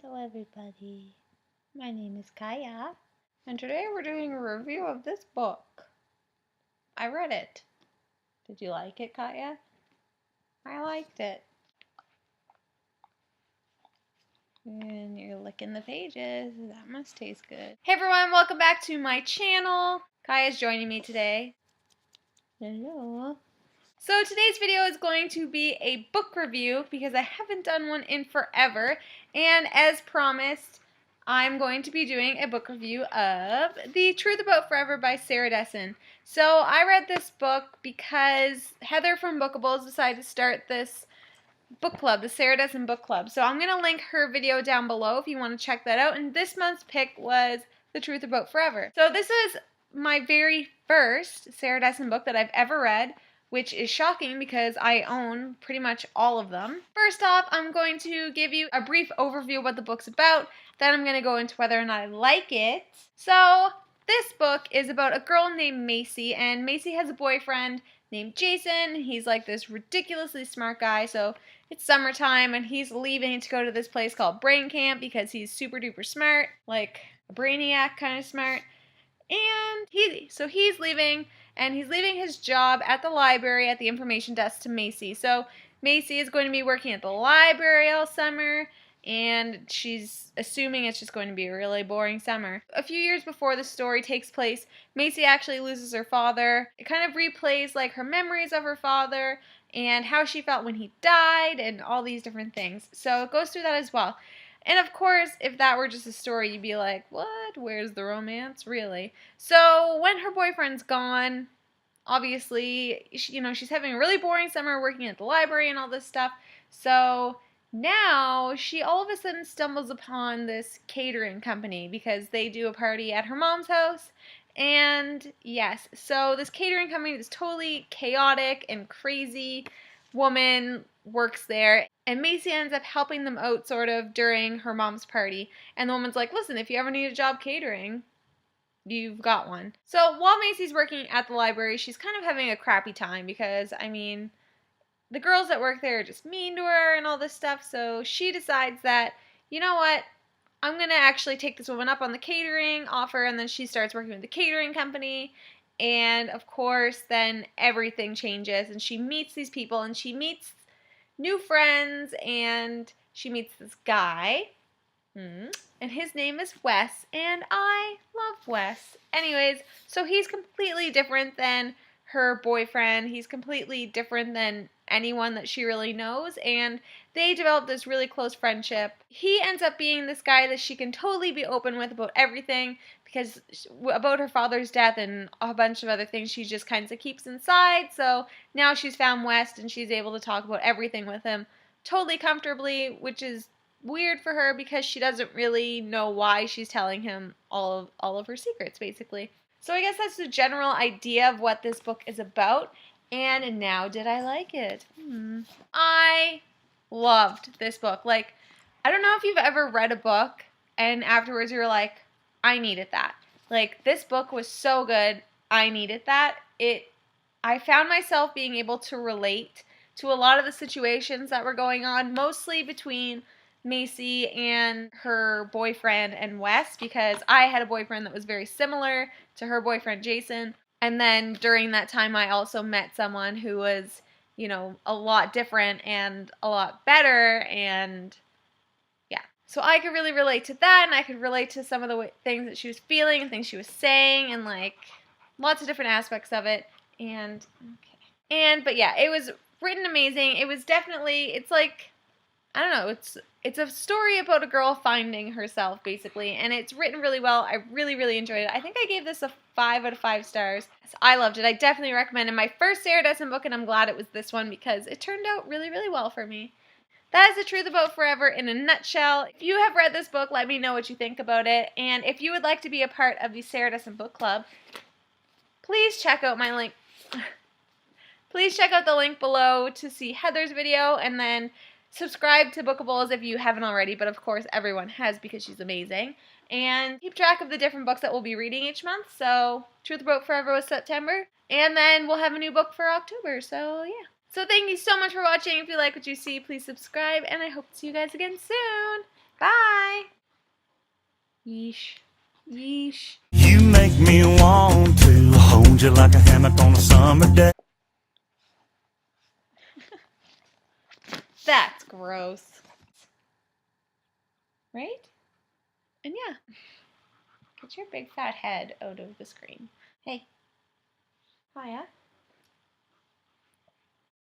Hello everybody, my name is Kaya, and today we're doing a review of this book. I read it. Did you like it, Kaya? I liked it. And you're licking the pages. That must taste good. Hey everyone, welcome back to my channel. Kaya's joining me today. Hello. So today's video is going to be a book review because I haven't done one in forever, and as promised, I'm going to be doing a book review of The Truth About Forever by Sarah Dessen. So I read this book because Heather from Bookables decided to start this book club, the Sarah Dessen book club. So I'm going to link her video down below if you want to check that out, and this month's pick was The Truth About Forever. So this is my very first Sarah Dessen book that I've ever read, which is shocking because I own pretty much all of them. First off, I'm going to give you a brief overview of what the book's about, then I'm going to go into whether or not I like it. So, this book is about a girl named Macy, and Macy has a boyfriend named Jason. He's like this ridiculously smart guy, so it's summertime, and he's leaving to go to this place called Brain Camp because he's super duper smart, like a brainiac kind of smart. And he's leaving, and he's leaving his job at the library at the information desk to Macy. So Macy is going to be working at the library all summer, and she's assuming it's just going to be a really boring summer. A few years before the story takes place, Macy actually loses her father. It kind of replays like her memories of her father and how she felt when he died and all these different things. So it goes through that as well. And of course, if that were just a story, you'd be like, what? Where's the romance? Really? So when her boyfriend's gone, obviously, she's having a really boring summer working at the library and all this stuff. So now she all of a sudden stumbles upon this catering company because they do a party at her mom's house. And yes, so this catering company, this totally chaotic and crazy woman works there, and Macy ends up helping them out sort of during her mom's party. And the woman's like, listen, if you ever need a job catering, you've got one. So while Macy's working at the library, she's kind of having a crappy time because, I mean, the girls that work there are just mean to her and all this stuff. So she decides that, you know what, I'm going to actually take this woman up on the catering offer, and then she starts working with the catering company. And of course, then everything changes, and she meets these people, and she meets new friends, and she meets this guy, and his name is Wes, and I love Wes. Anyways, so he's completely different than her boyfriend. He's completely different than anyone that she really knows, and they develop this really close friendship. He ends up being this guy that she can totally be open with about everything, because about her father's death and a bunch of other things she just kind of keeps inside. So now she's found West, and she's able to talk about everything with him totally comfortably, which is weird for her because she doesn't really know why she's telling him all of her secrets, basically. So I guess that's the general idea of what this book is about. And now, did I like it? I loved this book. Like, I don't know if you've ever read a book and afterwards you were like, I needed that. Like, this book was so good. I needed that. I found myself being able to relate to a lot of the situations that were going on, mostly between Macy and her boyfriend and Wes, because I had a boyfriend that was very similar to her boyfriend Jason. And then during that time, I also met someone who was, a lot different and a lot better, and yeah. So I could really relate to that, and I could relate to some of the things that she was feeling and things she was saying, and like lots of different aspects of it. But yeah, it was written amazing. It was definitely, it's like, I don't know, it's a story about a girl finding herself, basically, and it's written really well. I really, really enjoyed it. I think I gave this a 5 out of 5 stars. So I loved it. I definitely recommend it. My first Sarah Dessen book, and I'm glad it was this one because it turned out really, really well for me. That is The Truth About Forever in a nutshell. If you have read this book, let me know what you think about it, and if you would like to be a part of the Sarah Dessen book club, please check out my link. Please check out the link below to see Heather's video, and then subscribe to Bookables if you haven't already, but of course everyone has because she's amazing. And keep track of the different books that we'll be reading each month. So Truth About Forever was September, and then we'll have a new book for October, so yeah. So thank you so much for watching. If you like what you see, please subscribe, and I hope to see you guys again soon. Bye. Yeesh. Yeesh. You make me want to hold you like a hammock on a summer day. That's gross. Right? And yeah. Get your big fat head out of the screen. Hey. Hiya.